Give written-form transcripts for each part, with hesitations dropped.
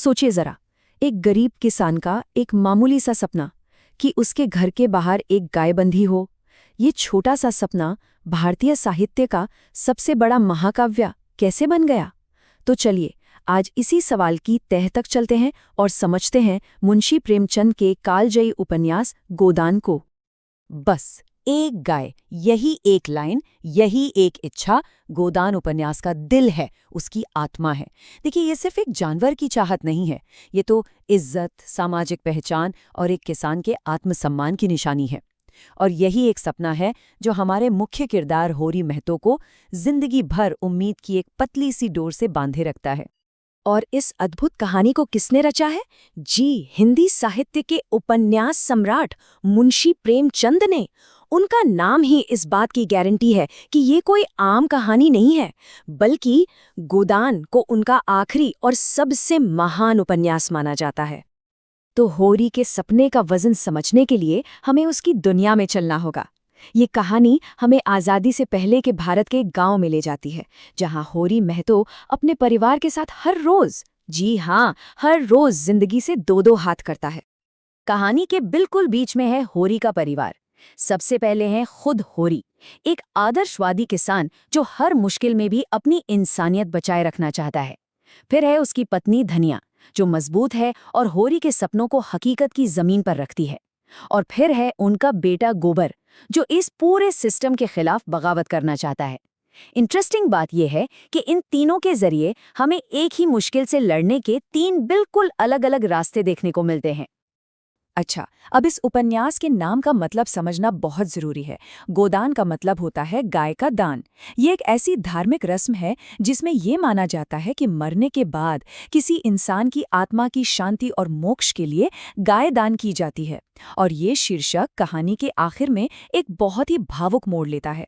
सोचिए जरा, एक गरीब किसान का एक मामूली सा सपना कि उसके घर के बाहर एक गाय बंधी हो। ये छोटा सा सपना भारतीय साहित्य का सबसे बड़ा महाकाव्य कैसे बन गया? तो चलिए आज इसी सवाल की तह तक चलते हैं और समझते हैं मुंशी प्रेमचंद के कालजयी उपन्यास गोदान को। बस एक गाय, यही एक लाइन, यही एक इच्छा गोदान उपन्यास का दिल है, उसकी आत्मा है। देखिए, ये सिर्फ एक जानवर की चाहत नहीं है, ये तो इज्जत, सामाजिक पहचान और एक किसान के आत्मसम्मान की निशानी है। और यही एक सपना है जो हमारे मुख्य किरदार होरी महतो को जिंदगी भर उम्मीद की एक पतली सी डोर से बांधे रखता है। और इस अद्भुत कहानी को किसने रचा है? जी, हिंदी साहित्य के उपन्यास सम्राट मुंशी प्रेमचंद ने। उनका नाम ही इस बात की गारंटी है कि ये कोई आम कहानी नहीं है, बल्कि गोदान को उनका आखिरी और सबसे महान उपन्यास माना जाता है। तो होरी के सपने का वजन समझने के लिए हमें उसकी दुनिया में चलना होगा। ये कहानी हमें आज़ादी से पहले के भारत के एक गांव में ले जाती है, जहां होरी महतो अपने परिवार के साथ हर रोज, जी हाँ, हर रोज जिंदगी से दो दो हाथ करता है। कहानी के बिल्कुल बीच में है होरी का परिवार। सबसे पहले है खुद होरी, एक आदर्शवादी किसान जो हर मुश्किल में भी अपनी इंसानियत बचाए रखना चाहता है। फिर है उसकी पत्नी धनिया, जो मजबूत है और होरी के सपनों को हकीकत की जमीन पर रखती है। और फिर है उनका बेटा गोबर, जो इस पूरे सिस्टम के खिलाफ बगावत करना चाहता है। इंटरेस्टिंग बात यह है कि इन तीनों के जरिए हमें एक ही मुश्किल से लड़ने के तीन बिल्कुल अलग-अलग रास्ते देखने को मिलते हैं। अच्छा, अब इस उपन्यास के नाम का मतलब समझना बहुत जरूरी है। गोदान का मतलब होता है गाय का दान। ये एक ऐसी धार्मिक रस्म है जिसमें ये माना जाता है कि मरने के बाद किसी इंसान की आत्मा की शांति और मोक्ष के लिए गाय दान की जाती है। और ये शीर्षक कहानी के आखिर में एक बहुत ही भावुक मोड़ लेता है।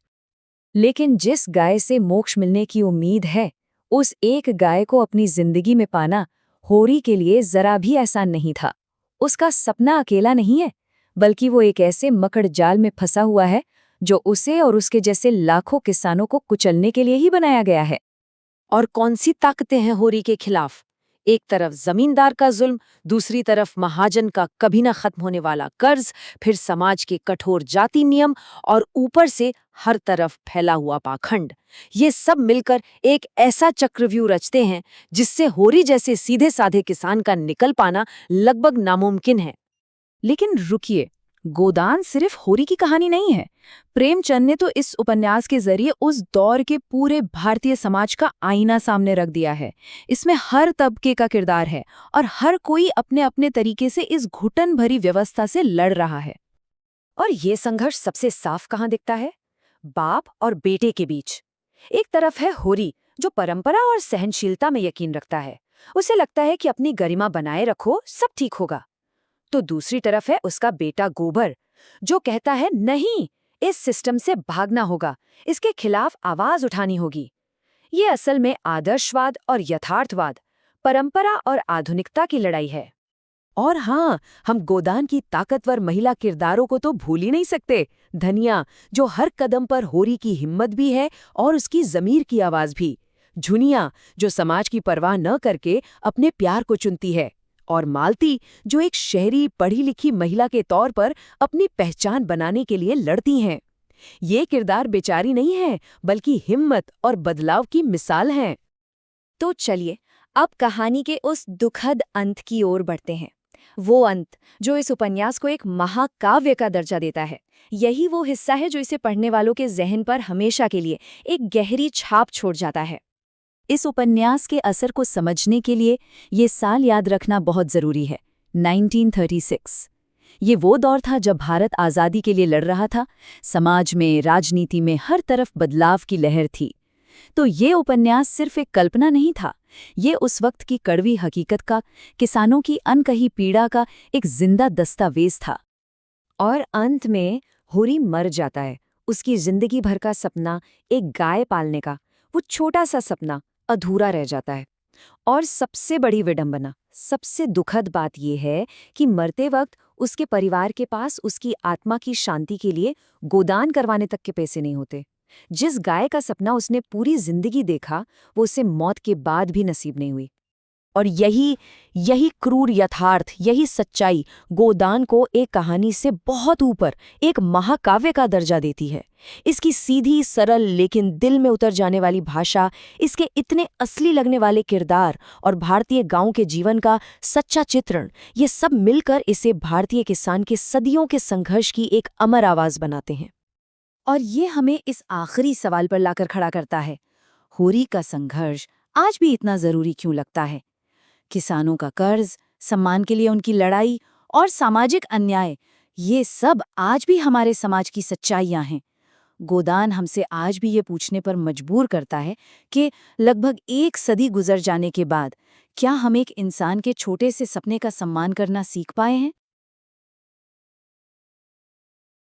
लेकिन जिस गाय से मोक्ष मिलने की उम्मीद है, उस एक गाय को अपनी जिंदगी में पाना होरी के लिए जरा भी आसान नहीं था। उसका सपना अकेला नहीं है, बल्कि वो एक ऐसे मकड़ जाल में फंसा हुआ है जो उसे और उसके जैसे लाखों किसानों को कुचलने के लिए ही बनाया गया है। और कौन सी ताकतें हैं होरी के खिलाफ? एक तरफ जमींदार का जुल्म, दूसरी तरफ महाजन का कभी न खत्म होने वाला कर्ज, फिर समाज के कठोर जाति नियम और ऊपर से हर तरफ फैला हुआ पाखंड। ये सब मिलकर एक ऐसा चक्रव्यूह रचते हैं जिससे होरी जैसे सीधे साधे किसान का निकल पाना लगभग नामुमकिन है। लेकिन रुकिए, गोदान सिर्फ होरी की कहानी नहीं है। प्रेमचंद ने तो इस उपन्यास के जरिए उस दौर के पूरे भारतीय समाज का आईना सामने रख दिया है। इसमें हर तबके का किरदार है और हर कोई अपने अपने तरीके से इस घुटन भरी व्यवस्था से लड़ रहा है। और ये संघर्ष सबसे साफ कहाँ दिखता है? बाप और बेटे के बीच। एक तरफ है होरी, जो परंपरा और सहनशीलता में यकीन रखता है। उसे लगता है कि अपनी गरिमा बनाए रखो, सब ठीक होगा। तो दूसरी तरफ है उसका बेटा गोबर, जो कहता है नहीं, इस सिस्टम से भागना होगा, इसके खिलाफ आवाज उठानी होगी। ये असल में आदर्शवाद और यथार्थवाद, परंपरा और आधुनिकता की लड़ाई है। और हाँ, हम गोदान की ताकतवर महिला किरदारों को तो भूल ही नहीं सकते। धनिया, जो हर कदम पर होरी की हिम्मत भी है और उसकी जमीर की आवाज भी। झुनिया, जो समाज की परवाह न करके अपने प्यार को चुनती है। और मालती, जो एक शहरी पढ़ी लिखी महिला के तौर पर अपनी पहचान बनाने के लिए लड़ती हैं। ये किरदार बेचारी नहीं है, बल्कि हिम्मत और बदलाव की मिसाल हैं। तो चलिए अब कहानी के उस दुखद अंत की ओर बढ़ते हैं। वो अंत जो इस उपन्यास को एक महाकाव्य का दर्जा देता है। यही वो हिस्सा है जो इसे पढ़ने वालों के जहन पर हमेशा के लिए एक गहरी छाप छोड़ जाता है। इस उपन्यास के असर को समझने के लिए ये साल याद रखना बहुत जरूरी है, 1936। ये वो दौर था जब भारत आज़ादी के लिए लड़ रहा था। समाज में, राजनीति में हर तरफ बदलाव की लहर थी। तो ये उपन्यास सिर्फ एक कल्पना नहीं था, ये उस वक्त की कड़वी हकीकत का, किसानों की अनकही पीड़ा का एक जिंदा दस्तावेज था। और अंत में होरी मर जाता है। उसकी जिंदगी भर का सपना, एक गाय पालने का, वो छोटा सा सपना अधूरा रह जाता है। और सबसे बड़ी विडंबना, सबसे दुखद बात यह है कि मरते वक्त उसके परिवार के पास उसकी आत्मा की शांति के लिए गोदान करवाने तक के पैसे नहीं होते। जिस गाय का सपना उसने पूरी जिंदगी देखा, वो उसे मौत के बाद भी नसीब नहीं हुई। और यही यही क्रूर यथार्थ, यही सच्चाई गोदान को एक कहानी से बहुत ऊपर, एक महाकाव्य का दर्जा देती है। इसकी सीधी, सरल लेकिन दिल में उतर जाने वाली भाषा, इसके इतने असली लगने वाले किरदार और भारतीय गांव के जीवन का सच्चा चित्रण, ये सब मिलकर इसे भारतीय किसान के सदियों के संघर्ष की एक अमर आवाज बनाते हैं। और ये हमें इस आखिरी सवाल पर लाकर खड़ा करता है, होरी का संघर्ष आज भी इतना जरूरी क्यों लगता है? किसानों का कर्ज, सम्मान के लिए उनकी लड़ाई और सामाजिक अन्याय, ये सब आज भी हमारे समाज की सच्चाइयां हैं। गोदान हमसे आज भी ये पूछने पर मजबूर करता है कि लगभग एक सदी गुजर जाने के बाद क्या हम एक इंसान के छोटे से सपने का सम्मान करना सीख पाए हैं?